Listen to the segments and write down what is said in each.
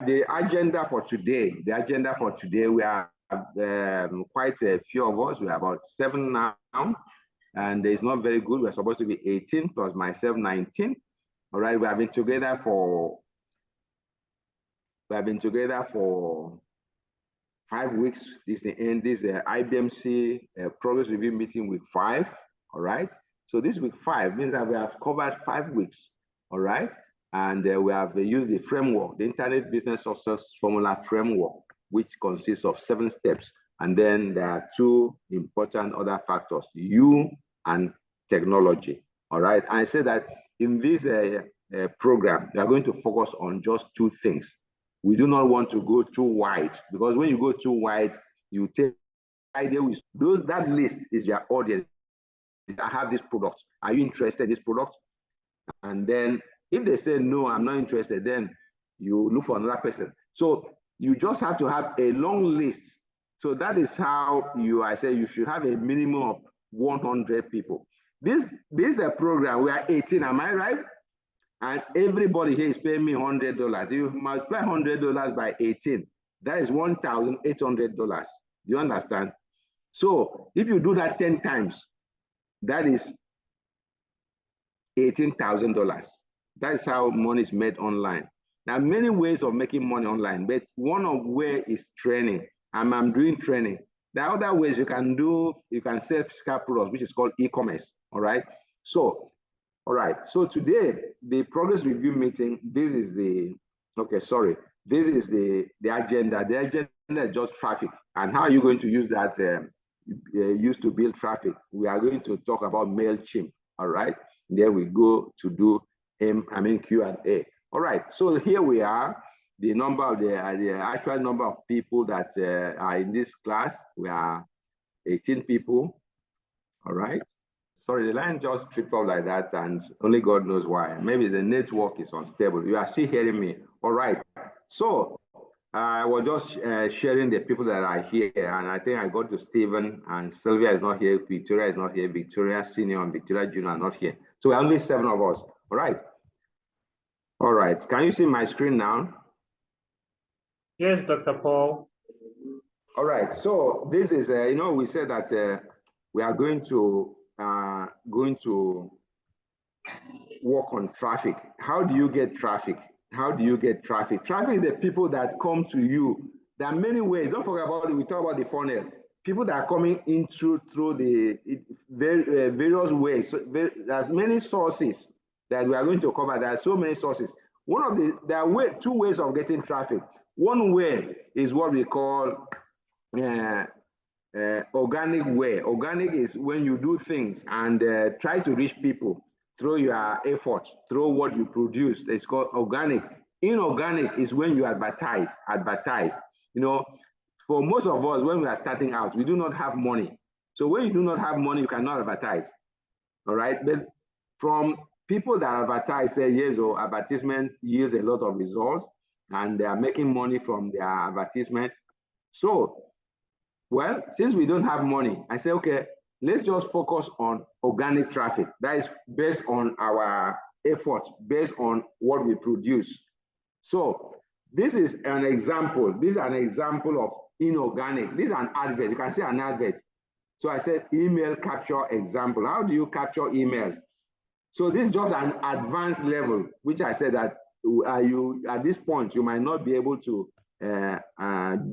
the agenda for today. We have quite a few of us. We are about 7 now, and it's not very good. We're supposed to be 18 plus myself 19. All right, we have been together for 5 weeks. This is the end. This is IBMC progress review meeting week 5. All right. So this week 5 means that we have covered 5 weeks. All right. And we have used the framework, the Internet Business Success Formula framework, which consists of 7 steps. And then there are 2 important other factors, you and technology. All right. And I say that in this program, we are going to focus on just 2 things. We do not want to go too wide, because when you go too wide, you take idea with those. That list is your audience. I have this product. Are you interested in this product? And then if they say no, I'm not interested, then you look for another person. So you just have to have a long list. So that is how I say you should have a minimum of 100 people. This is a program. We are 18. Am I right? And everybody here is paying me $100. You multiply $100 by 18. That is $1,800. Do you understand? So if you do that 10 times, that is $18,000. That is how money is made online. There are many ways of making money online, but one of where is training. I'm doing training. There are other ways you can do. You can sell physical products, which is called e-commerce. All right. So. All right, so today, the progress review meeting, this is the agenda. The agenda is just traffic. And how are you going to use that used to build traffic? We are going to talk about MailChimp, all right? Then we go to do Q&A. All right, so here we are, the number of the actual number of people that are in this class. We are 18 people, all right? Sorry, the line just tripped up like that, and only God knows why. Maybe the network is unstable. You are still hearing me. All right. So I was just sharing the people that are here, and I think I got to Stephen, and Sylvia is not here. Victoria is not here. Victoria Senior and Victoria Junior are not here. So we're only 7 of us. All right. All right. Can you see my screen now? Yes, Dr. Paul. All right. So this is, we said that we are going to work on traffic. How do you get traffic? Traffic is the people that come to you. There are many ways. Don't forget about it. We talk about the funnel. People that are coming in through the various ways. So there's many sources that we are going to cover. There are so many sources. There are 2 ways of getting traffic. One way is what we call organic way. Organic is when you do things and try to reach people through your effort, through what you produce. It's called organic. Inorganic is when you advertise. For most of us, when we are starting out, we do not have money. So when you do not have money, you cannot advertise. All right. But from people that advertise, say years or advertisement yields a lot of results, and they are making money from their advertisement. So, well, since we don't have money, I say, okay, let's just focus on organic traffic. That is based on our efforts, based on what we produce. So this is an example. This is an example of inorganic. This is an advert. You can see an advert. So I said email capture example. How do you capture emails? So this is just an advanced level, which I said that you at this point you might not be able to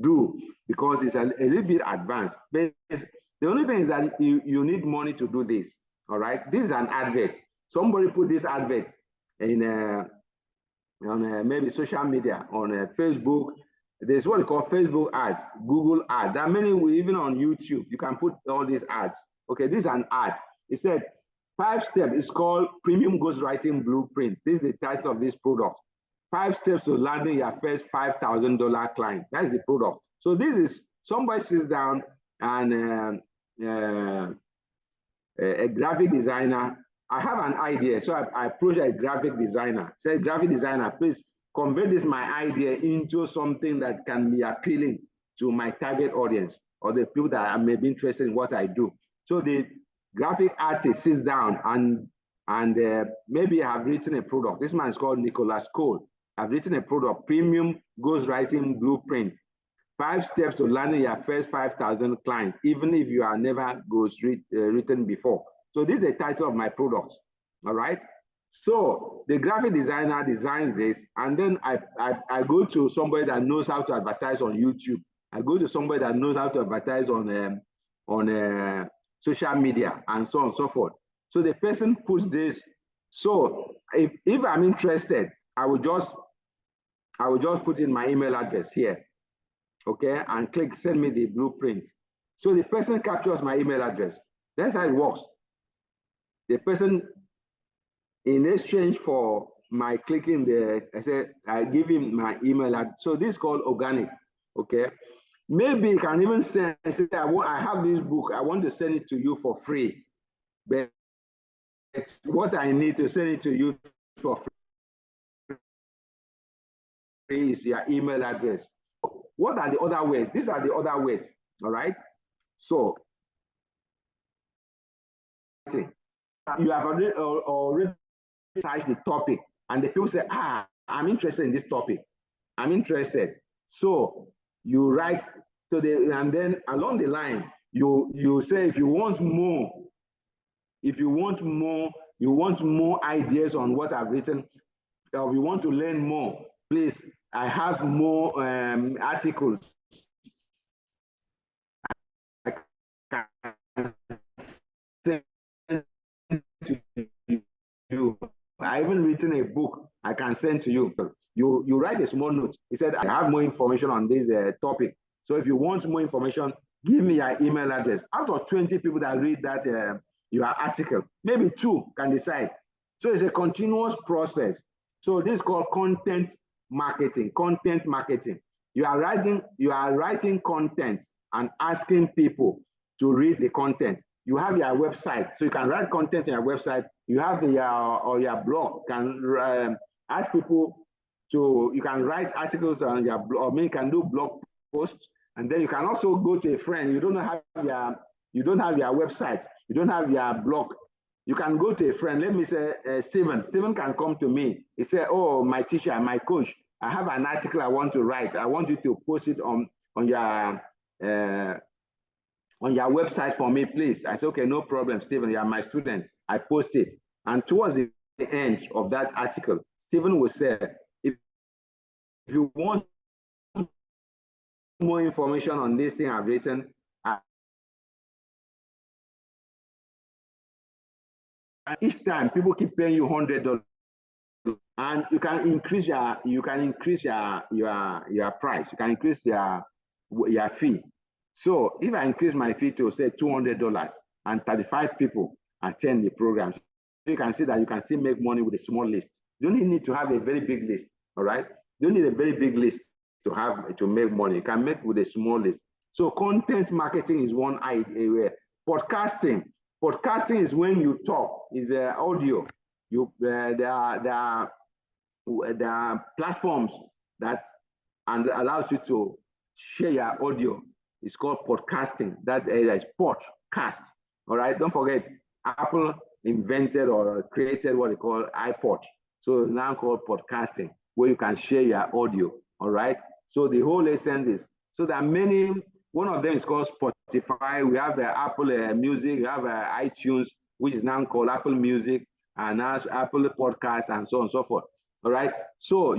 do, because it's a little bit advanced. But the only thing is that you need money to do this. All right, this is an advert. Somebody put this advert in on maybe social media, on Facebook. There's what we call Facebook ads, Google ads. There are many, even on YouTube. You can put all these ads. Okay, this is an ad. It said 5 steps. It's called Premium Ghostwriting Blueprint. This is the title of this product. 5 steps to landing your first $5,000 client. That's the product. So this is somebody sits down and a graphic designer. I have an idea, so I approach a graphic designer. Say, graphic designer, please convert this my idea into something that can be appealing to my target audience or the people that may be interested in what I do. So the graphic artist sits down and maybe I have written a product. This man is called Nicholas Cole. I've written a product, premium ghostwriting blueprint. 5 steps to landing your first 5,000 clients, even if you are never written before. So this is the title of my product, all right? So the graphic designer designs this, and then I go to somebody that knows how to advertise on YouTube. I go to somebody that knows how to advertise on social media and so on and so forth. So the person puts this. So if I'm interested, I will just put in my email address here, okay, and click send me the blueprint. So the person captures my email address. That's how it works. The person, in exchange for my clicking I give him my email address. So this is called organic, okay? Maybe you can even say, I have this book, I want to send it to you for free. But what I need to send it to you for free is your email address. What are the other ways? These are the other ways, all right? So, you have already touched the topic, and the people say, I'm interested in this topic. I'm interested. So you write to and then along the line, you say, if you want more ideas on what I've written, or you want to learn more, please, I have more articles. I can send to you. I even written a book I can send to you. You write a small note. He said, I have more information on this topic. So if you want more information, give me your email address. Out of 20 people that read that your article, maybe 2 can decide. So it's a continuous process. So this is called content marketing. Content marketing. You are writing content and asking people to read the content. You have your website, so you can write content on your website. You have your blog. You can ask people to. You can write articles on your blog. Or you can do blog posts, and then you can also go to a friend. You don't have your website. You don't have your blog. You can go to a friend. Let me say, Stephen. Stephen can come to me. He said, "Oh, my teacher, my coach, I have an article I want to write. I want you to post it on your website for me, please." I said, okay, no problem, Stephen, you are my student. I post it. And towards the end of that article, Stephen will say, if you want more information on this thing I've written, each time people keep paying you $100, and you can increase your price. You can increase your fee. So if I increase my fee to say $200 and 35 people attend the program, so you can see that you can still make money with a small list. You don't need to have a very big list, all right? You don't need a very big list to make money. You can make with a small list. So content marketing is one idea. Podcasting is when you talk, is audio. There are platforms that allows you to share your audio. It's called podcasting. That is podcast. All right. Don't forget, Apple invented or created what they call iPod. So it's now called podcasting, where you can share your audio. All right. So the whole essence is, so there are many. One of them is called Spotify. We have the Apple Music. We have iTunes, which is now called Apple Music, and now Apple Podcasts, and so on and so forth. All right. So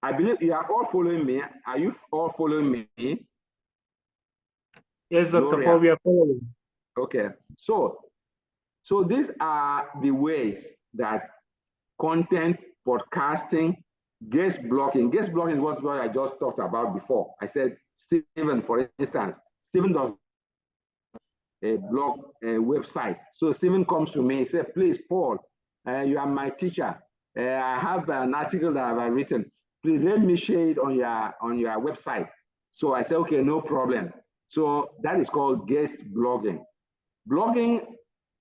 I believe you are all following me. Are you all following me? Yes, Dr. Paul, we are following. Okay. So these are the ways that content, podcasting, guest blogging. Guest blogging is what I just talked about before. I said, Stephen, for instance, Stephen does a blog, a website. So Stephen comes to me and says, please, Paul, you are my teacher. I have an article that I've written. Please let me share it on your website. So I said, okay, no problem. So that is called guest blogging. Blogging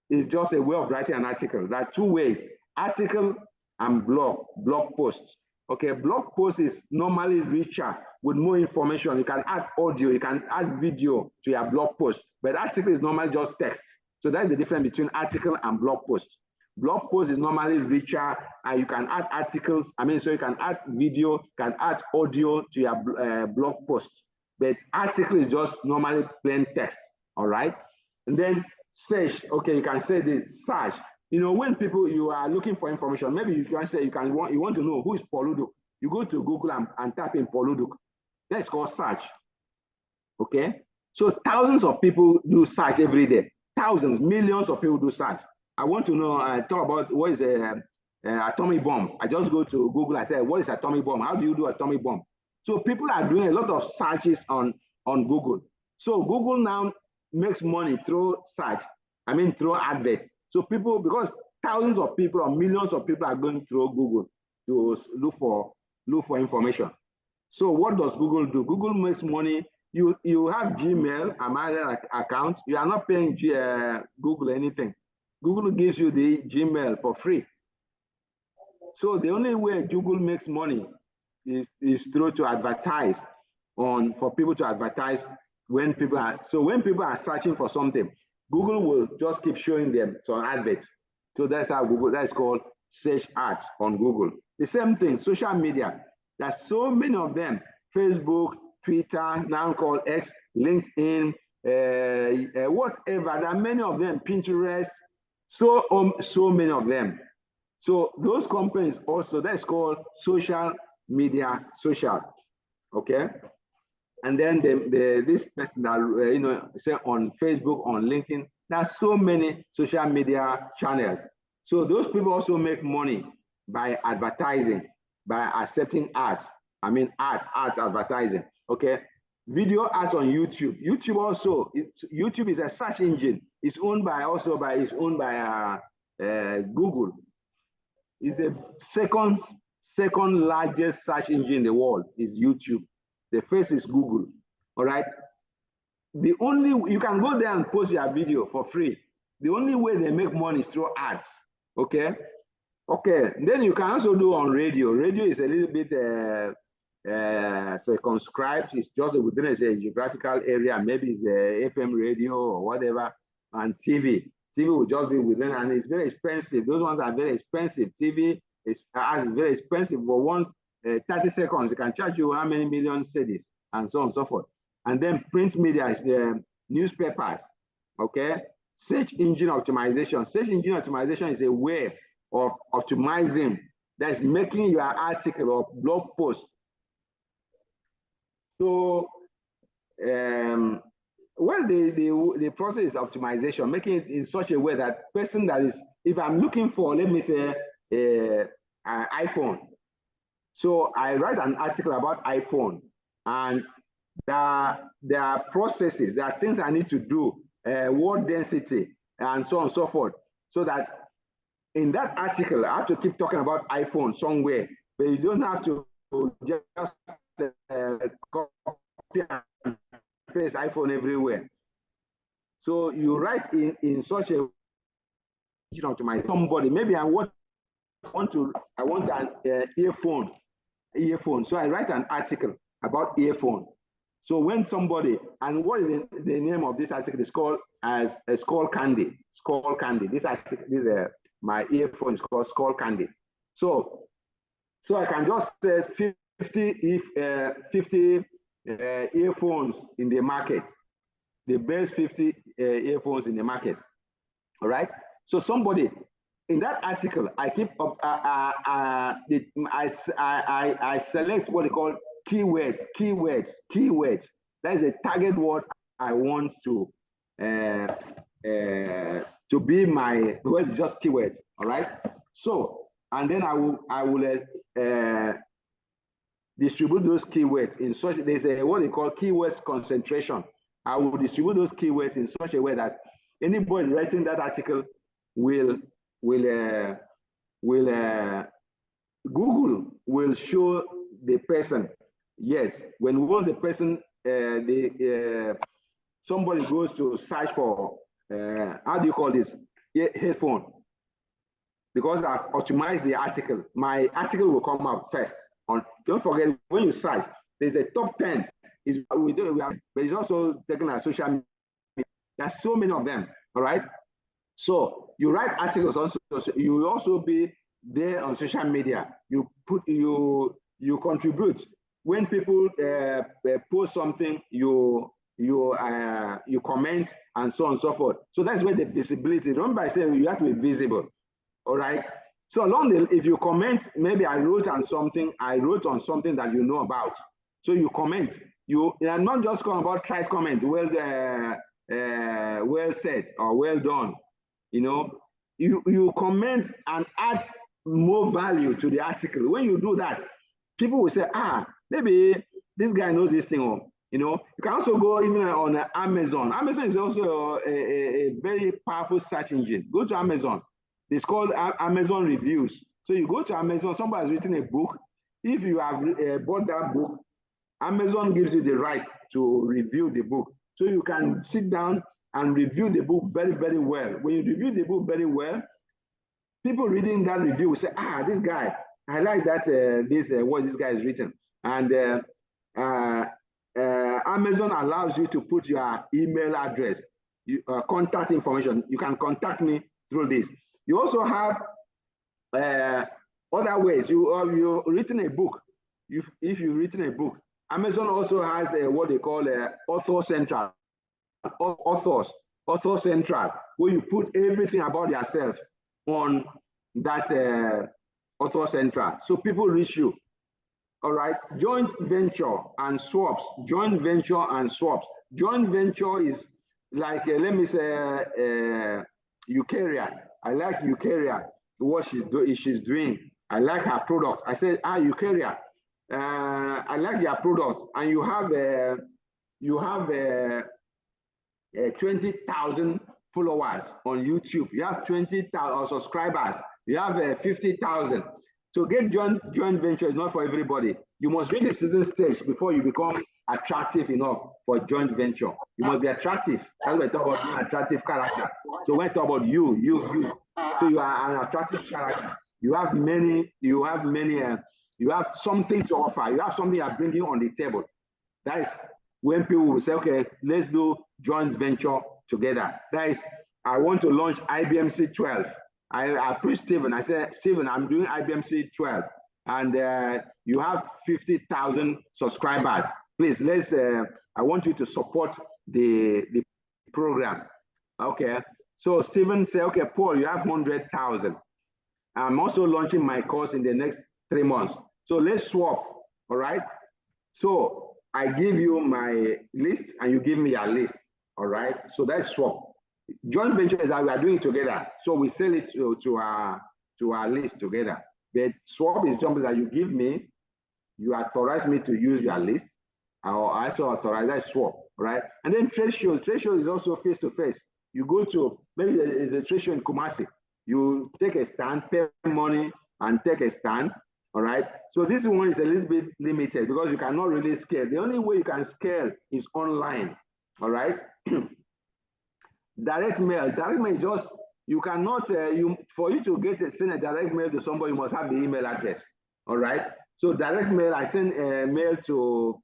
is just a way of writing an article. There are 2 ways, article and blog posts. Okay, blog post is normally richer with more information. You can add audio, you can add video to your blog post, but article is normally just text. So that's the difference between article and blog post. Blog post is normally richer, and you can add articles. I mean, so you can add video, can add audio to your blog post. But article is just normally plain text, all right? And then search, okay, you can say this, search. You know, when you are looking for information, maybe you can say you want to know who is Paul Uduk. You go to Google and type in Paul Uduk. That's called search, okay? So thousands of people do search every day. Thousands, millions of people do search. I want to know, talk about what is a atomic bomb. I just go to Google, I say, what is atomic bomb? How do you do atomic bomb? So people are doing a lot of searches on Google. So Google now makes money through search, I mean through adverts. So people, because thousands of people or millions of people are going through Google to look for information. So what does Google do? Google makes money. You have Gmail, another account. You are not paying Google anything. Google gives you the Gmail for free. So the only way Google makes money is through to advertise for people to advertise when people are searching for something. Google will just keep showing them some adverts. So that's how that's called search ads on Google. The same thing, social media. There's so many of them. Facebook, Twitter, now called X, LinkedIn, whatever. There are many of them. Pinterest, so many of them. So those companies also, that's called social media, okay? And then this person that, say on Facebook, on LinkedIn, there are so many social media channels. So those people also make money by advertising, by accepting ads. I mean, ads advertising, okay? Video ads on YouTube. YouTube is a search engine. It's owned by Google. It's the second largest search engine in the world is YouTube. The first is Google, all right? You can go there and post your video for free. The only way they make money is through ads, okay? Okay, then you can also do on radio. Radio is a little bit circumscribed. It's just within a geographical area. Maybe it's a FM radio or whatever. And TV will just be within, and it's very expensive. Those ones are very expensive. TV is very expensive. For once 30 seconds, it can charge you how many million cities and so on and so forth. And then print media is the newspapers, okay? Search engine optimization. Search engine optimization is a way of optimizing, that's making your article or blog post. So, well, the process is optimization, making it in such a way that person that is, if I'm looking for, let me say, an iPhone. So I write an article about iPhone, and there are processes, there are things I need to do, word density, and so on and so forth, so that in that article, I have to keep talking about iPhone somewhere, but you don't have to just copy and paste iPhone everywhere. So you write in such a, to my somebody, maybe I want an earphone. So I write an article about earphone. So when somebody, and what is the name of this article is called as a Skull Candy. This article, my earphone is called Skull Candy. So I can just say 50 earphones in the market, the best 50 earphones in the market. All right. So somebody in that article, I keep up. I select what they call keywords. That is a target word I want to be my, well, it's just keywords. All right. So, and then I will distribute those keywords in such, there's a what they call keywords concentration. I will distribute those keywords in such a way that anybody writing that article will Google will show the person. Yes, once the person somebody goes to search for how do you call this, headphone, because I've optimized the article, my article will come up first. Don't forget, when you search, there's a top 10. But it's also taken as social media. There's so many of them, all right? So you write articles also. So you will also be there on social media. You contribute when people post something. You comment and so on and so forth. So that's where the visibility. Remember, I said you have to be visible. All right. So along the, if you comment, maybe I wrote on something that you know about. So you comment. You are not just calling about trite comment. Well said or well done. You know, you comment and add more value to the article. When you do that, people will say, maybe this guy knows this thing. Or, you know, you can also go even on Amazon. Amazon is also a very powerful search engine. Go to Amazon. It's called Amazon Reviews. So you go to Amazon, somebody has written a book. If you have bought that book, Amazon gives you the right to review the book. So you can sit down and review the book very, very well. When you review the book very well, people reading that review will say, this guy, I like that, what this guy has written. And Amazon allows you to put your email address, contact information. You can contact me through this. You also have other ways. You've written a book. If you've written a book, Amazon also has what they call Author Central. Author Central, where you put everything about yourself on that Author Central. So people reach you. All right. Joint venture and swaps. Joint venture and swaps. Joint venture is like, let me say, Eukarya. I like Eukarya, what she's doing. I like her product. I said, Eukarya, I like your product. And you have 20,000 followers on YouTube. You have 20,000 subscribers. You have 50,000. So get joint venture is not for everybody. You must reach a certain stage before you become attractive enough for joint venture. You must be attractive. That's what we talk about, being attractive character. So when we talk about you. So you are an attractive character. You have something to offer. You have something you are bringing on the table. That is when people will say, okay, let's do joint venture together. That is, I want to launch iBMC-11. I approached Stephen. I said, Stephen, I'm doing iBMC-11, and you have 50,000 subscribers. Please, I want you to support the program. Okay. So Stephen said, okay, Paul, you have 100,000. I'm also launching my course in the next 3 months. So let's swap. All right. So I give you my list and you give me your list. All right. So that's swap. Joint venture is that we are doing it together. So we sell it to our list together. But swap is something that you give me, you authorize me to use your list. I also authorize that swap, right? And then trade shows. Trade shows is also face-to-face. You go to, maybe there is a trade show in Kumasi. You take a stand, pay money, and take a stand, all right? So this one is a little bit limited because you cannot really scale. The only way you can scale is online, all right? Direct mail is just, you cannot, for you to send a direct mail to somebody, you must have the email address, all right? So direct mail, I send a mail to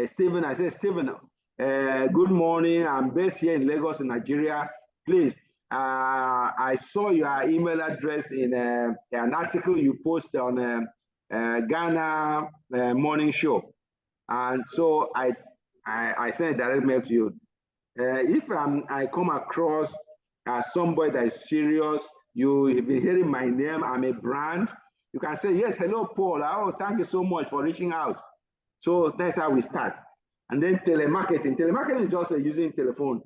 Stephen. I say, Stephen, good morning. I'm based here in Lagos, in Nigeria. Please, I saw your email address in an article you posted on Ghana Morning Show. And so I sent a direct mail to you. If I come across as somebody that is serious, you've been hearing my name, I'm a brand, you can say, yes, hello, Paul. Oh, thank you so much for reaching out. So that's how we start. And then telemarketing. Telemarketing is just using telephone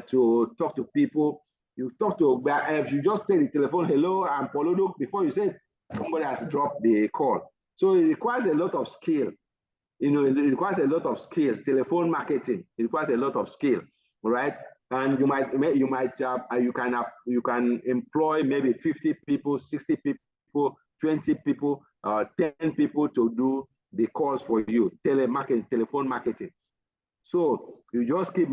to talk to people. You talk to, if you just take the telephone, hello, I'm Paul Uduk, before you say somebody has dropped the call. So it requires a lot of skill. You know, it requires a lot of skill. Telephone marketing, it requires a lot of skill, right? And you can employ maybe 50 people, 60 people, 20 people, 10 people to do the calls for you. Telemarketing, telephone marketing. So you just keep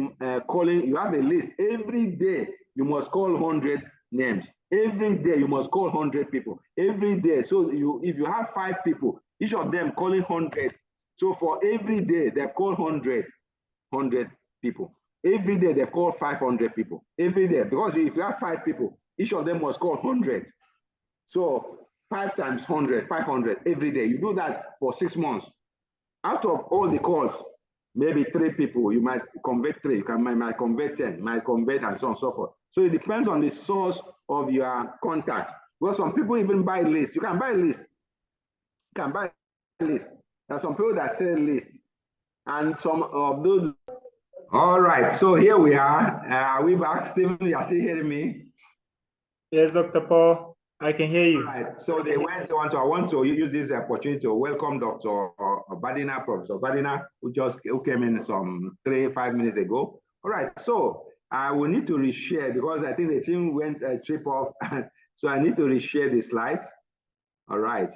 calling. You have a list. Every day you must call 100 names. Every day you must call 100 people. Every day. So if you have 5 people, each of them calling 100. So for every day they've called 100 people. Every day they've called 500 people. Every day, because if you have 5 people, Each of them must call 100. So 5 times 100, 500 every day. You do that for 6 months. Out of all the calls, maybe 3 people, you might convert 3, you might convert 10, might convert, and so on and so forth. So it depends on the source of your contact. Because some people even buy lists. You can buy lists. You can buy lists. There are some people that sell lists. And some of those. All right, so here we are. Are we back? Stephen, you are still hearing me? Yes, Dr. Paul, I can hear you. All right, so they went on. So I want to use this opportunity to welcome Dr. Badina, Professor Badina, who came in some 3-5 minutes ago. All right, so I will need to reshare because I think the team went a trip off. So I need to reshare the slides. All right.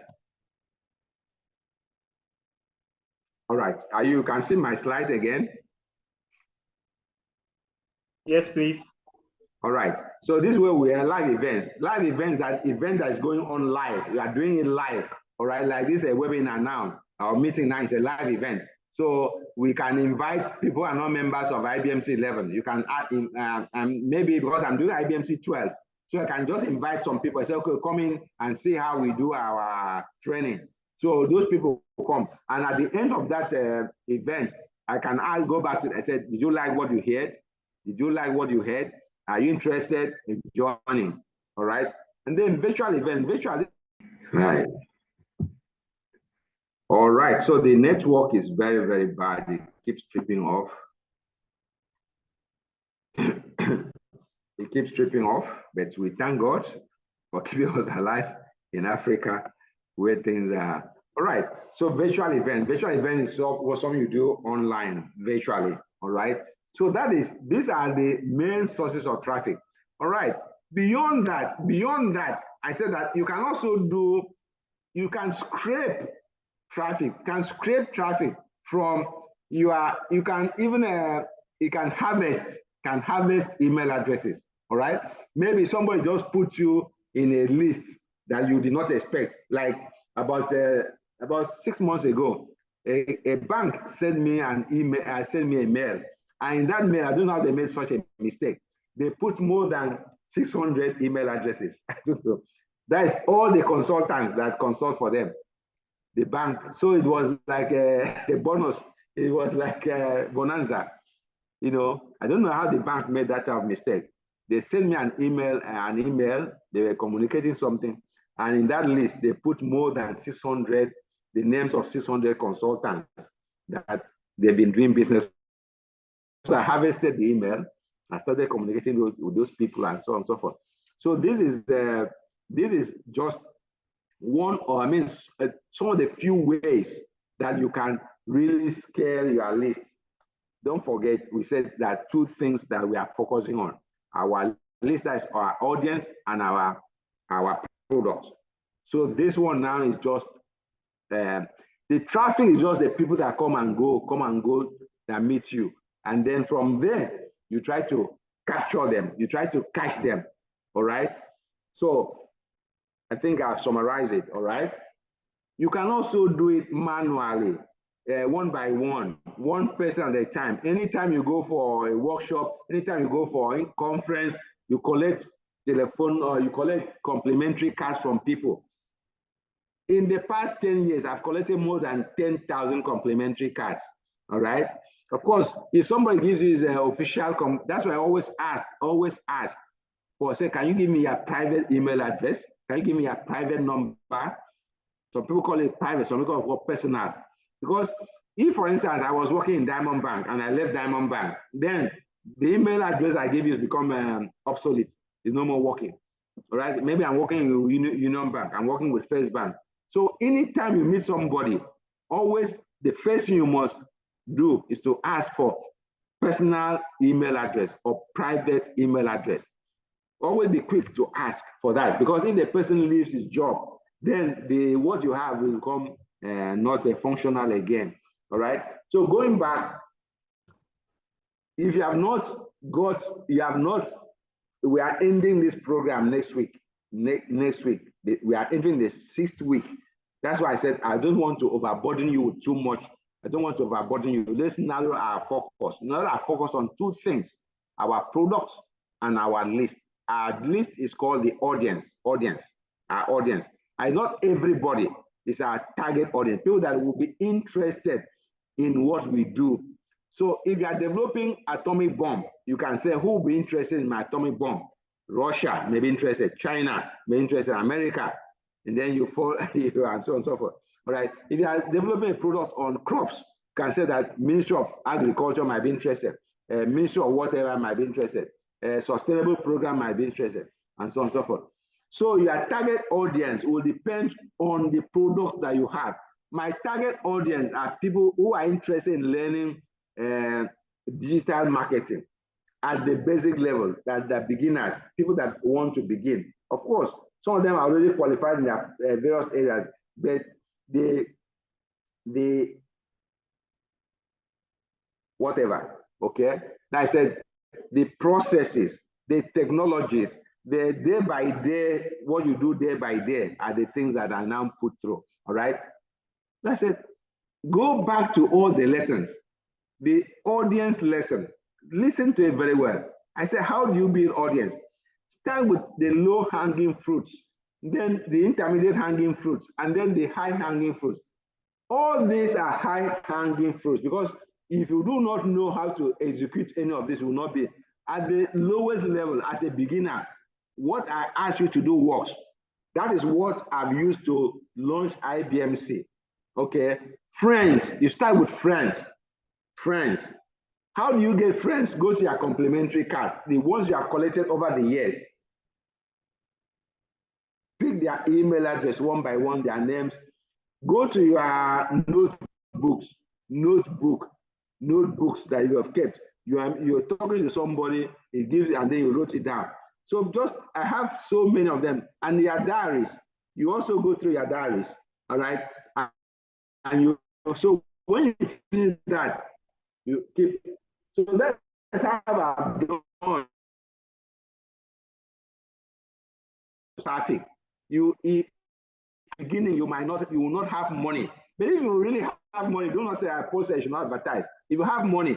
All right, you can see my slides again? Yes, please. All right, so this way we are live events. Live events, that event that is going on live. We are doing it live, all right? Like this a webinar now, our meeting now is a live event. So we can invite people who are not members of iBMC-11. You can add in, and maybe because I'm doing iBMC-12, so I can just invite some people, say, okay, come in and see how we do our training. So those people come. And at the end of that event, I can go back to, I said, did you like what you heard? Did you like what you heard? Are you interested in joining? All right. And then virtual event, right. All right. So the network is very, very bad. It keeps tripping off. It keeps tripping off, but we thank God for keeping us alive in Africa where things are. All right. So virtual event is what something you do online, virtually. All right. So these are the main sources of traffic. All right. Beyond that, I said that you can also you can scrape traffic, from you can harvest email addresses. All right. Maybe somebody just put you in a list that you did not expect. Like about 6 months ago, a bank sent me an email, sent me a mail. And in that mail, I don't know how they made such a mistake. They put more than 600 email addresses. I don't know. That is all the consultants that consult for them, the bank. So it was like a bonus. It was like a bonanza. You know, I don't know how the bank made that type of mistake. They sent me an email. They were communicating something. And in that list, they put more than 600, the names of 600 consultants that they've been doing business. So I harvested the email. I started communicating with those people and so on and so forth. So this is just one, or some of the few ways that you can really scale your list. Don't forget, we said that 2 things that we are focusing on: our list, that is our audience, and our products. So this one now is just the traffic is just the people that come and go that meet you. And then from there, you try to capture them. You try to catch them. All right. So I think I've summarized it. All right. You can also do it manually, one by one person at a time. Anytime you go for a workshop, anytime you go for a conference, you collect telephone or you collect complimentary cards from people. In the past 10 years, I've collected more than 10,000 complimentary cards. All right. Of course, if somebody gives you his official, that's why I always ask for, say, can you give me your private email address? Can you give me your private number? Some people call it private, some people call it personal. Because if, for instance, I was working in Diamond Bank and I left Diamond Bank, then the email address I gave you has become obsolete. It's no more working. All right. Maybe I'm working with Union Bank. I'm working with First Bank. So anytime you meet somebody, always the first thing you must do is to ask for personal email address or private email address. Always be quick to ask for that, because if the person leaves his job, then what you have will become not functional again. All right. So going back, if you have not, we are ending this program next week. Next week, we are entering the 6th week. That's why I said I don't want to overburden you with too much. I don't want to overburden you. Let's narrow our focus. Narrow our focus on 2 things: our products and our list. Our list is called the audience, our audience. And not everybody is our target audience, people that will be interested in what we do. So if you are developing atomic bomb, you can say, who will be interested in my atomic bomb? Russia may be interested, China may be interested, America, and then you fall, and so on and so forth. All right. If you are developing a product on crops, you can say that Ministry of Agriculture might be interested, Ministry of whatever might be interested, sustainable program might be interested, and so on and so forth. So your target audience will depend on the product that you have. My target audience are people who are interested in learning digital marketing at the basic level, that the beginners, people that want to begin. Of course, some of them are already qualified in their various areas, but the whatever, okay? Like I said, the processes, the technologies, the day by day, what you do day by day are the things that are now put through, all right? Like I said, go back to all the lessons, the audience lesson, listen to it very well. I said, how do you build audience? Start with the low hanging fruits, then the intermediate hanging fruits, and then the high hanging fruits. All these are high hanging fruits, because if you do not know how to execute any of this, will not be at the lowest level as a beginner. What I ask you to do works. That is what I've used to launch iBMC. Okay, friends, you start with friends. Friends. How do you get friends? Go to your complimentary card, the ones you have collected over the years. Pick their email address one by one, their names. Go to your notebooks that you have kept. You're talking to somebody, it gives, and then you wrote it down. So I have so many of them. And your diaries, you also go through your diaries, all right? And you, so when you finish that, you keep. So let's have a traffic. Beginning, you will not have money. But if you really have money, do not say I post, I should not advertise. If you have money,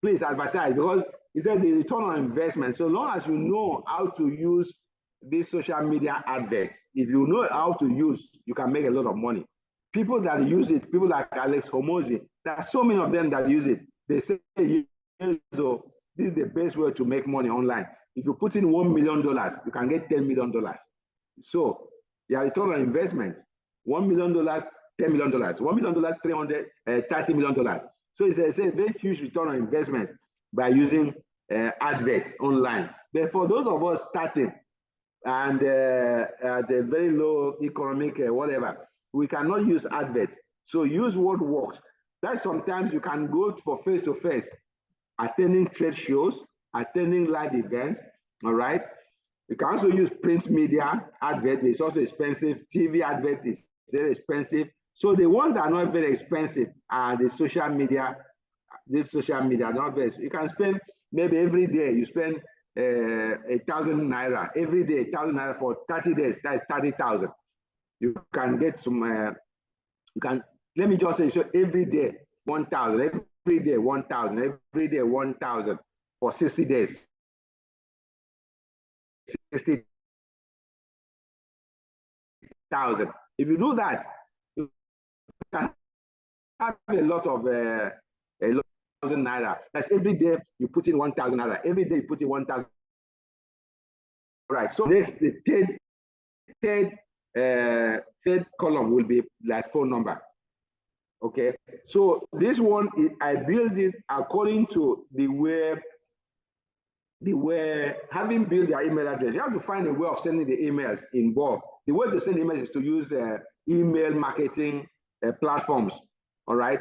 please advertise, because he said the return on investment. So long as you know how to use these social media adverts, if you know how to use, you can make a lot of money. People that use it, people like Alex Homozy, there are so many of them that use it. They say, so this is the best way to make money online. If you put in $1 million, you can get $10 million. So your return on investment, $1 million, $10 million, $1 million, $30 million. So it's a very huge return on investment by using adverts online. But for those of us starting and at a very low economic whatever, we cannot use adverts. So use what works. That sometimes you can go for face-to-face, attending trade shows, attending live events, all right? You can also use print media advert, it's also expensive. TV advert is very expensive. So the ones that are not very expensive are the social media. This social media, not very. You can spend maybe every day, you spend 1,000 naira, every day, 1,000 naira for 30 days, that's 30,000. You can get some, you can, let me just say, so every day, 1,000, every day, 1,000, every day, 1,000 for 60 days. 60,000. If you do that, you can have a lot of 1,000 naira. That's every day you put in 1,000 naira. Every day you put in 1,000. Right. So next, the third column will be like phone number. Okay. So this one, I built it according to the way having built their email address, you have to find a way of sending the emails in bulk. The way to send emails is to use email marketing platforms, all right?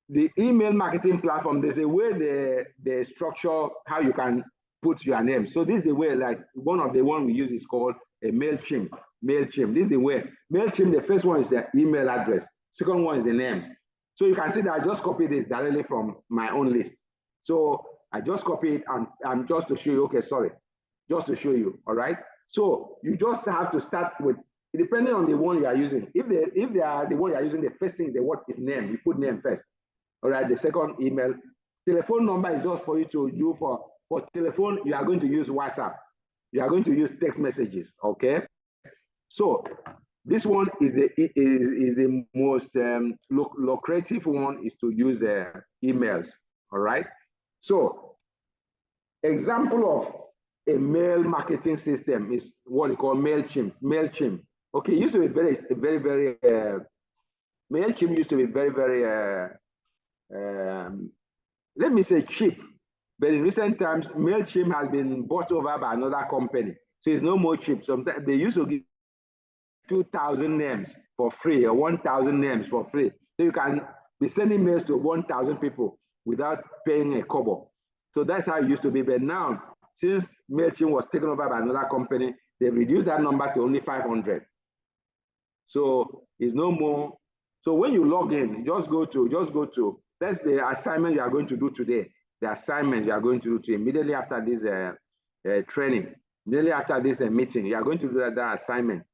The email marketing platform, there's a way they structure how you can put your name. So this is the way, like one of the one we use is called a MailChimp. MailChimp, this is the way. MailChimp, the first one is the email address. Second one is the names. So you can see that I just copied this directly from my own list. So I just copied it and just to show you, okay, sorry, just to show you, all right? So you just have to start with, depending on the one you are using. If they are the one you are using, the first thing they want is name. You put name first, all right? The second email. Telephone number is just for you to do for telephone, you are going to use WhatsApp. You are going to use text messages, okay? So this one is the most lucrative one, is to use emails, all right? So example of a mail marketing system is what we call MailChimp. MailChimp, okay, used to be very MailChimp used to be very, let me say cheap. But in recent times, MailChimp has been bought over by another company. So it's no more cheap. Sometimes they used to give 2,000 names for free or 1,000 names for free. So you can be sending mails to 1,000 people without paying a kobo. So that's how it used to be. But now, since MailChimp was taken over by another company, they reduced that number to only 500. So it's no more. So when you log in, just go to, that's the assignment you are going to do today. The assignment you are going to do today, immediately after this training, immediately after this meeting, you are going to do that assignment.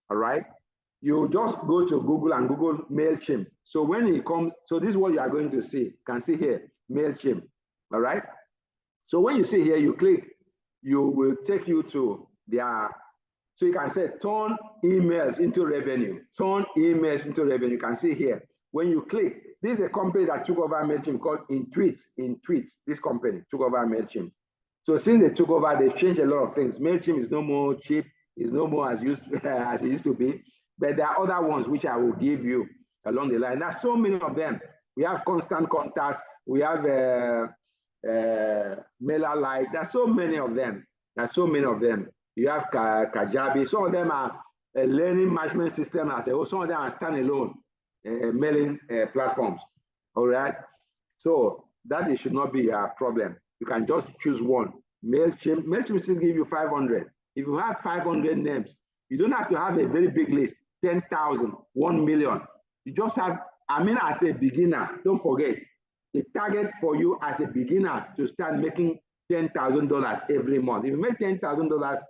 All right. You just go to Google and Google MailChimp. So when it comes, so this is what you are going to see. You can see here, MailChimp. All right. So when you see here, you click, you will take you to their, so you can say turn emails into revenue. Turn emails into revenue. You can see here. When you click, this is a company that took over MailChimp called Intuit. This company took over MailChimp. So since they took over, they've changed a lot of things. MailChimp is no more cheap. It's no more as it used to be. But there are other ones which I will give you along the line. There's so many of them. We have Constant Contact. We have MailerLite. There's so many of them. There's so many of them. You have Kajabi. Some of them are a learning management system as a whole. Some of them are standalone mailing platforms. All right. So that should not be a problem. You can just choose one. MailChimp still give you 500. If you have 500 names, you don't have to have a very big list, 10,000, 1 million. You just have, I mean, as a beginner, don't forget, the target for you as a beginner to start making $10,000 every month. If you make $10,000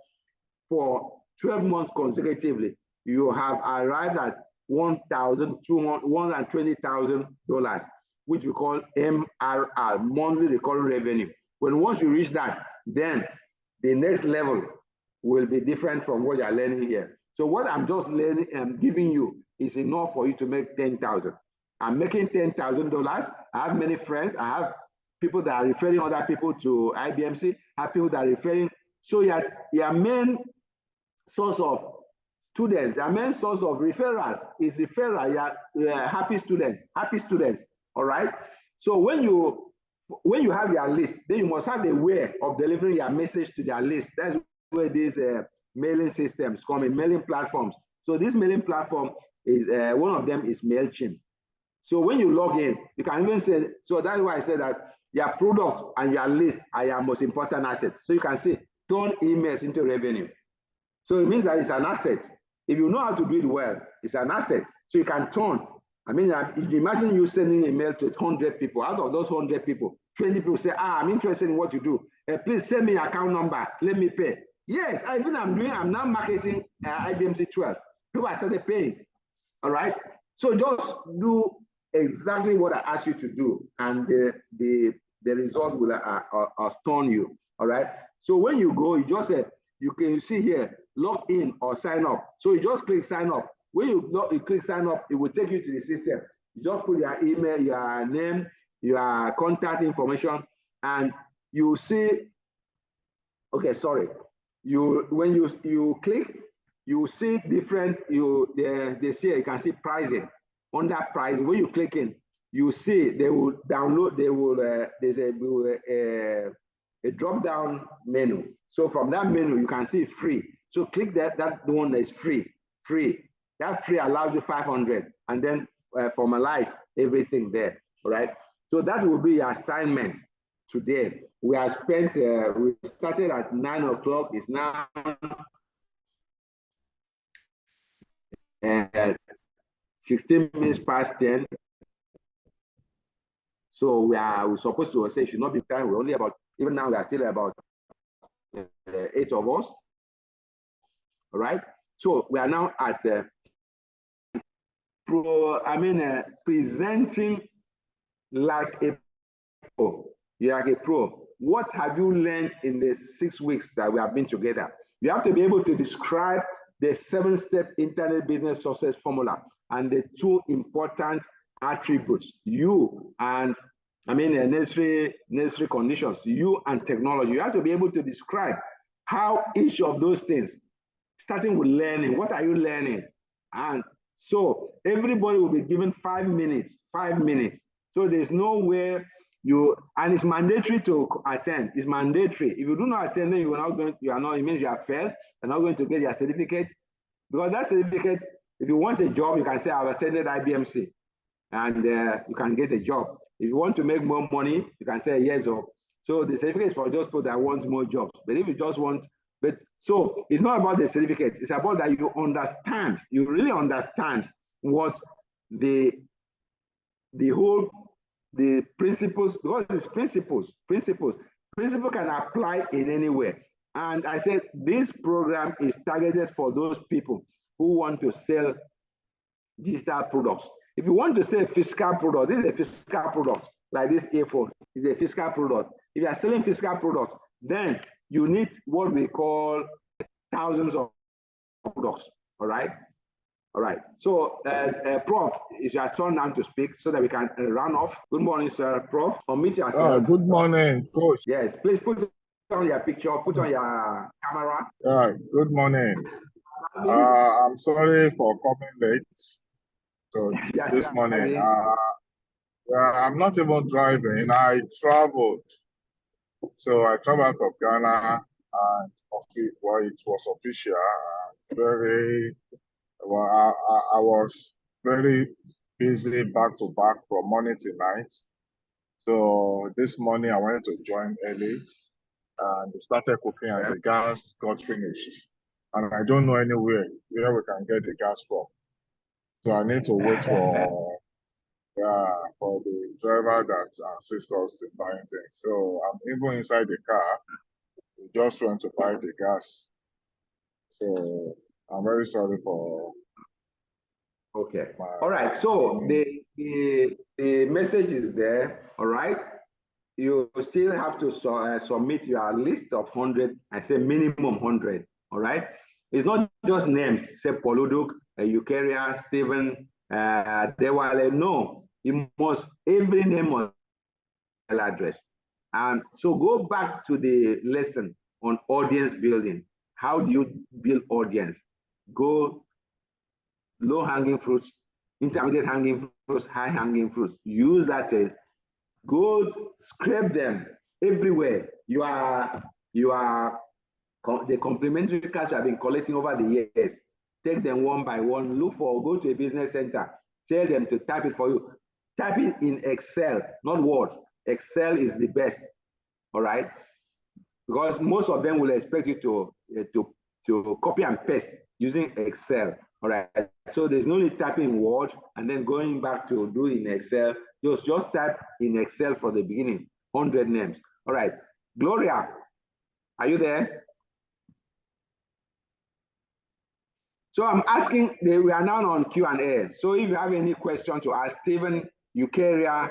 for 12 months consecutively, you have arrived at $120,000, which we call MRR, monthly recurring revenue. Once you reach that, then the next level will be different from what you're learning here. So what I'm just learning and giving you is enough for you to make 10,000. I'm making $10,000. I have many friends. I have people that are referring other people to iBMC. I have people that are referring. So your main source of students, your main source of referrals is referral. You're happy students. All right. So when you have your list, then you must have a way of delivering your message to their list. That's where these mailing systems come in, mailing platforms. So this mailing platform is one of them is MailChimp. So when you log in, you can even say, so that's why I said that your product and your list are your most important assets. So you can see, turn emails into revenue. So it means that it's an asset. If you know how to do it well, it's an asset. So you can turn. I mean, if you imagine you sending a mail to 100 people, out of those 100 people, 20 people say, I'm interested in what you do. Please send me your account number. Let me pay. Yes, I'm now marketing iBMC-11. People are started paying. All right. So just do exactly what I asked you to do, and the result will stun you. All right. So when you go, you just say, you can see here, log in or sign up. So you just click sign up. When you click sign up, it will take you to the system. You just put your email, your name, your contact information, and you see. Okay, sorry. When you click, you see different. They say you can see pricing. Under pricing, when you click in, you see they will download. There's a drop down menu. So from that menu, you can see free. So click that one that is free. That free allows you 500, and then formalize everything there. All right. So that will be your assignment today. We have spent. We started at 9 o'clock. It's now 16 minutes past 10. So we're supposed to say it should not be time. We're only about, even now we are still about 8 of us. All right. So we are now at presenting like a pro. You're like a pro. what have you learned in the 6 weeks that we have been together? You have to be able to describe the 7-step internet business success formula and the 2 important attributes, you and necessary conditions, you and technology. You have to be able to describe how each of those things, starting with learning, what are you learning? And so everybody will be given 5 minutes, 5 minutes. So there's nowhere and it's mandatory to attend. It's mandatory. If you do not attend, then it means you have failed. You're not going to get your certificate. Because that certificate, if you want a job, you can say, I've attended IBMC, and you can get a job. If you want to make more money, you can say yes or. So the certificate is for those people that want more jobs. But if you just want, so it's not about the certificate. It's about that you understand, you really understand what the principles, because it's principles can apply in anywhere. And I said, this program is targeted for those people who want to sell digital products. If you want to sell a physical product, this is a physical product, like this earphone is a physical product. If you are selling physical products, then you need what we call thousands of products, all right? All right, so Prof, it's your turn now to speak so that we can run off. Good morning, sir. Prof, unmute yourself. Good morning, Coach. Yes, please put on your picture, put on your camera. Good morning. I'm sorry for coming late. So this morning, I'm not even driving. I traveled. So I traveled to Ghana, and it was official. I was very busy back to back from morning to night. So this morning I wanted to join early and started cooking, and the gas got finished. And I don't know anywhere where we can get the gas from. So I need to wait for the driver that assists us in buying things. So I'm even inside the car. We just went to buy the gas. So I'm very sorry for. Okay. All right. So the message is there. All right. You still have to submit your list of 100. I say minimum 100. All right. It's not just names. Say Paul Uduk, Eukarya, Stephen, Dewale. No, you must every name on address. And so go back to the lesson on audience building. How do you build audience? Go low-hanging fruits, intermediate-hanging fruits, high-hanging fruits. Use that. Go scrape them everywhere. You are the complimentary cards you have been collecting over the years. Take them one by one. Go to a business center. Tell them to type it for you. Type it in Excel, not Word. Excel is the best. All right, because most of them will expect you to copy and paste using Excel. All right, so there's no need typing Word and then going back to do in Excel. Just type in Excel for the beginning, 100 names. All right, Gloria, are you there? So I'm asking, we are now on Q&A. So if you have any question to ask Stephen, Eukarya,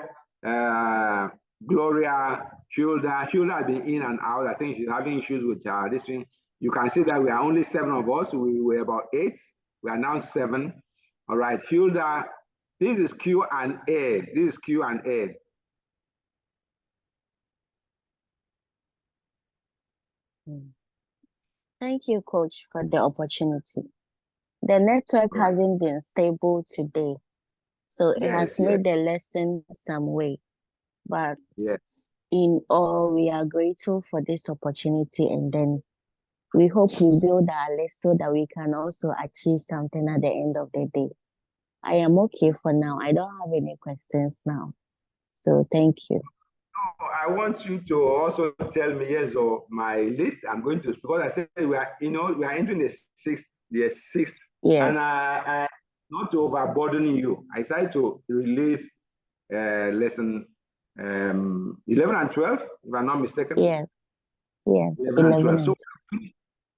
Gloria, Hilda has been in and out. I think she's having issues with this thing. You can see that we are only 7 of us. We were about 8. We are now 7. All right, Hilda, this is Q&A. This is Q&A. Thank you, Coach, for the opportunity. The network hasn't been stable today, so it has made the lesson some way. But in all, we are grateful for this opportunity, and then we hope we build our list so that we can also achieve something at the end of the day. I am okay for now. I don't have any questions now. So thank you. I want you to also tell me, yes, or my list. I'm going to, because I said we are entering the sixth. Yes. And not to overburden you, I decided to release lesson 11 and 12, if I'm not mistaken. Yes. 11 and 12. So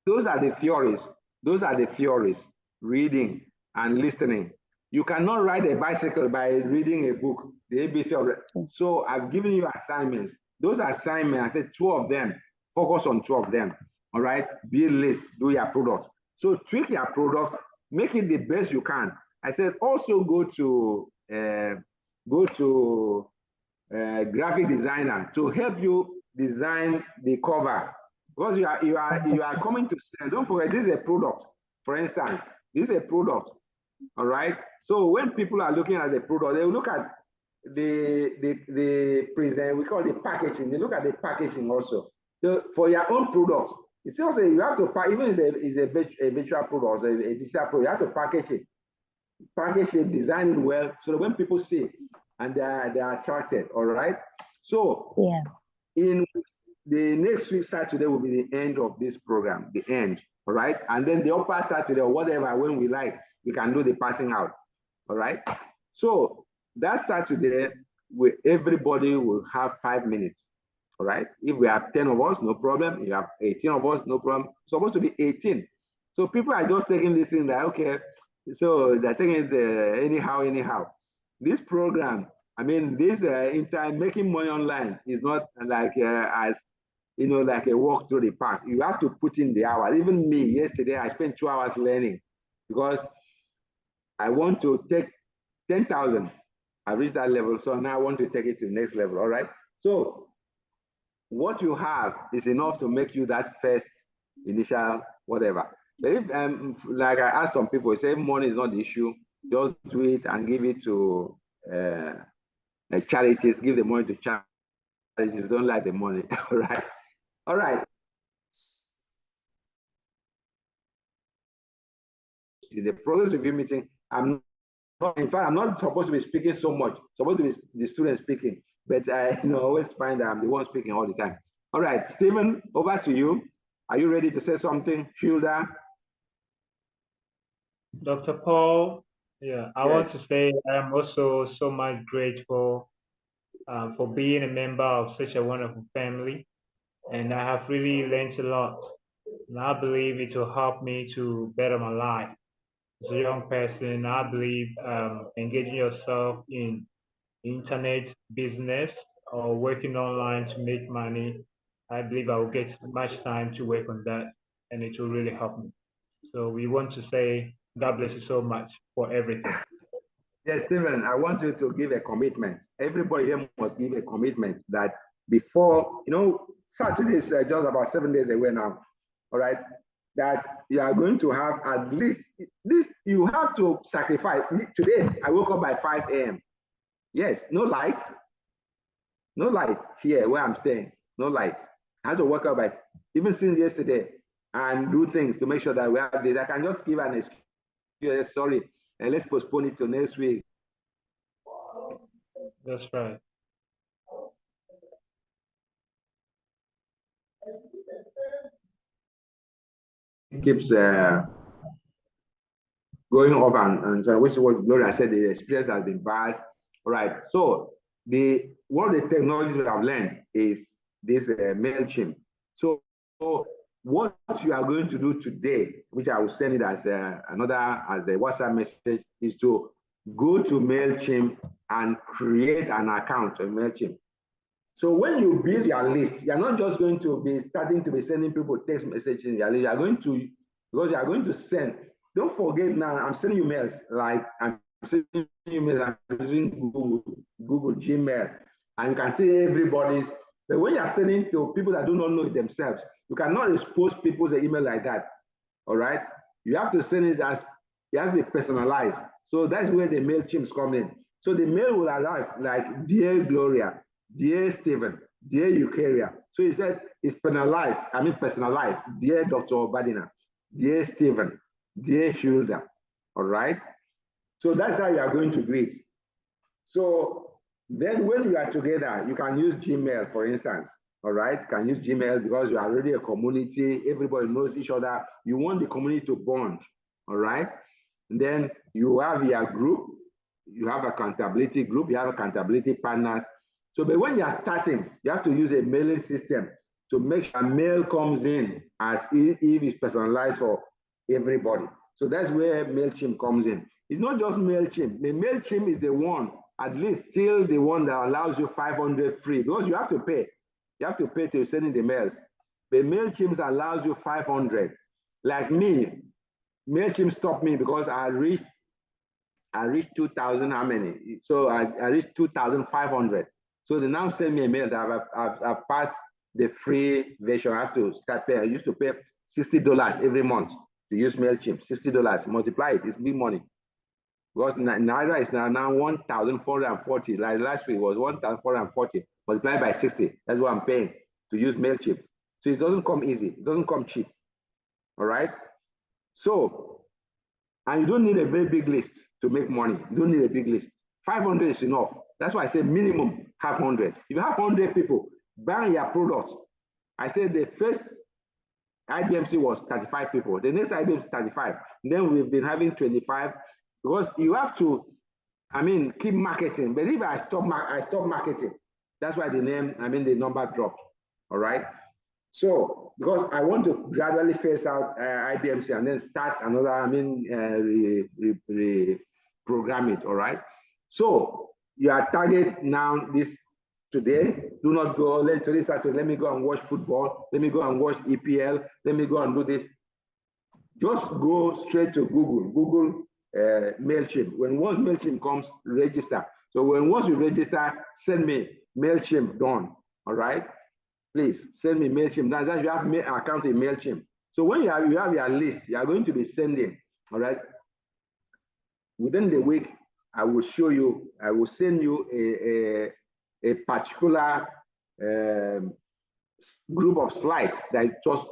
those are the theories. Those are the theories, reading and listening. You cannot ride a bicycle by reading a book, the ABC of it. So I've given you assignments. those assignments, I said 2 of them, focus on 2 of them. All right, build list, do your product. So tweak your product, make it the best you can. I said also go to graphic designer to help you design the cover, because you are coming to sell. Don't forget, this is a product. For instance, this is a product. All right. So when people are looking at the product, they will look at the present. We call it the packaging. They look at the packaging also. So for your own product, it's also you have to pack. Even if it's a virtual product, a digital product, you have to package it, design it well, so that when people see it and they are attracted. All right. So yeah, in the next week Saturday will be the end of this program, the end. All right. And then the upper Saturday or whatever, when we like, we can do the passing out. All right. So that Saturday, everybody will have 5 minutes. All right. If we have 10 of us, no problem. If you have 18 of us, no problem. It's supposed to be 18. So people are just taking this thing like, okay, so they're taking it anyhow. This program, I mean, this in time making money online is not like as you know, like a walk through the park. You have to put in the hours. Even me, yesterday, I spent 2 hours learning because I want to take 10,000. I reached that level, so now I want to take it to the next level. All right. So what you have is enough to make you that first initial whatever. But if like I asked some people, say money is not the issue, just do it and give it to charities. Give the money to charities. You don't like the money. All right. All right. The progress review meeting, in fact, I'm not supposed to be speaking so much. Supposed to be the student speaking, but I always find that I'm the one speaking all the time. All right, Stephen, over to you. Are you ready to say something, Hilda? Dr. Paul, yeah, I want to say I am also so much grateful for being a member of such a wonderful family, and I have really learned a lot. And I believe it will help me to better my life. As a young person, I believe engaging yourself in internet business or working online to make money, I believe I will get much time to work on that, and it will really help me. So we want to say, God bless you so much for everything. Yes, Stephen, I want you to give a commitment. Everybody here must give a commitment that before, Saturday is just about 7 days away now, all right? That you are going to have at least this, you have to sacrifice. Today, I woke up by 5 a.m. Yes, no light here where I'm staying, no light. I have to wake up by, even since yesterday, and do things to make sure that we have this. I can just give an excuse, sorry, and let's postpone it to next week. That's right. It keeps going up and so which is what Gloria said, the experience has been bad. All right. So one of the technologies we have learned is this MailChimp. So what you are going to do today, which I will send it as a WhatsApp message, is to go to MailChimp and create an account on MailChimp. So when you build your list, you're not just going to be starting to be sending people text messages in your list. You're going to, because you're going to send. Don't forget now, I'm sending you mails, like I'm sending you mails, I'm using Google Gmail, and you can see everybody's. But when you're sending to people that do not know it themselves, you cannot expose people's email like that. All right? You have to send it as, it has to be personalized. So that's where the MailChimps come in. So the mail will arrive like, Dear Gloria, Dear Stephen, Dear Eukarya. So he said it's personalized. Dear Dr. Obadina, Dear Stephen, Dear Hilda. All right. So that's how you are going to do it. So then when you are together, you can use Gmail, for instance. All right. You can use Gmail because you are already a community. Everybody knows each other. You want the community to bond. All right. And then you have your group. You have accountability group. You have accountability partners. So, but when you are starting, you have to use a mailing system to make sure mail comes in as if it's personalized for everybody. So that's where MailChimp comes in. It's not just MailChimp. The MailChimp is the one, at least still the one that allows you 500 free, because you have to pay. You have to pay to send in the mails. The MailChimp allows you 500. Like me, MailChimp stopped me because I reached 2,000, how many? So I reached 2,500. So they now send me a mail that I've passed the free version. I have to start paying. I used to pay $60 every month to use MailChimp. $60, multiply it, it's big money. Because Naira is now 1,440. Like last week was 1,440 multiplied by 60. That's what I'm paying to use MailChimp. So it doesn't come easy. It doesn't come cheap. All right. So, and you don't need a very big list to make money. You don't need a big list. 500 is enough. That's why I say minimum 500. If you have 100 people buying your product, I said the first IBMC was 35 people. The next IBMC is 35. Then we've been having 25 because you have to, keep marketing. But if I stop marketing, that's why the name, the number dropped. All right. So because I want to gradually phase out IBMC and then start another, program it. All right. So your target now this today, do not go, let me go and watch football. Let me go and watch EPL. Let me go and do this. Just go straight to Google MailChimp. Once MailChimp comes, register. So once you register, send me MailChimp done. All right. Please send me MailChimp. That's you have an account in MailChimp. So when you have your list, you are going to be sending. All right. Within the week, I will show you. I will send you a particular group of slides that just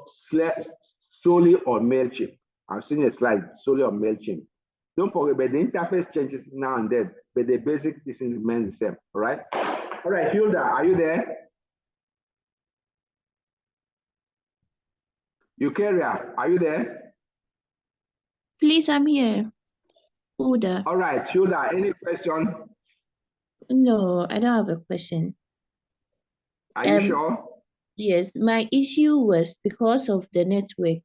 solely on MailChimp. I've seen a slide solely on MailChimp. Don't forget, but the interface changes now and then, but the basic is remains the same. All right. All right, Hilda, are you there? Eukarya, are you there? Please, I'm here. Hilda. All right, Hilda, any question? No, I don't have a question. Are you sure? Yes, my issue was because of the network.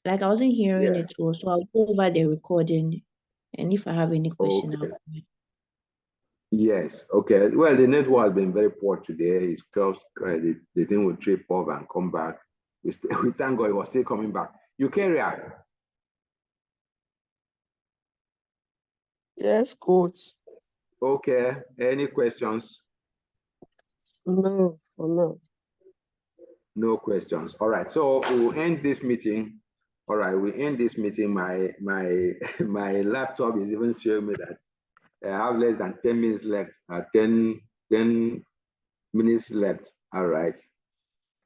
Like I wasn't hearing it well, so I'll go over the recording. And if I have any question, I'll comment. Yes, okay. Well, the network has been very poor today. It's caused the thing will trip off and come back. We thank God it was still coming back. Eukarya. Yes, coach. Okay. Any questions? No, for now. No questions. All right. So we'll end this meeting. All right, we end this meeting. My laptop is even showing me that I have less than 10 minutes left. 10 minutes left. All right.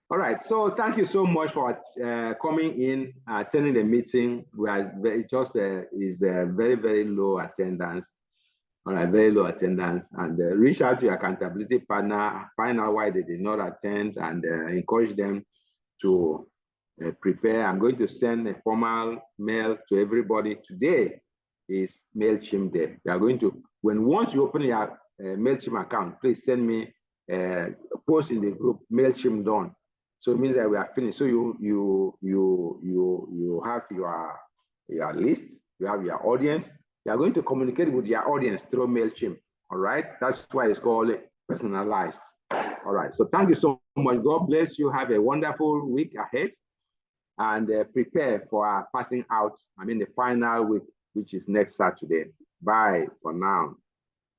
All right. So thank you so much for coming in, attending the meeting. We are is very, very low attendance. All right, very low attendance, and reach out to your accountability partner, find out why they did not attend, and encourage them to prepare. I'm going to send a formal mail to everybody. Today is MailChimp Day. We are going to, once you open your MailChimp account, please send me a post in the group MailChimp done. So it means that we are finished. So you have your list, you have your audience. You are going to communicate with your audience through MailChimp. All right. That's why it's called personalized. All right. So thank you so much. God bless you. Have a wonderful week ahead. And prepare for our passing out, the final week, which is next Saturday. Bye for now.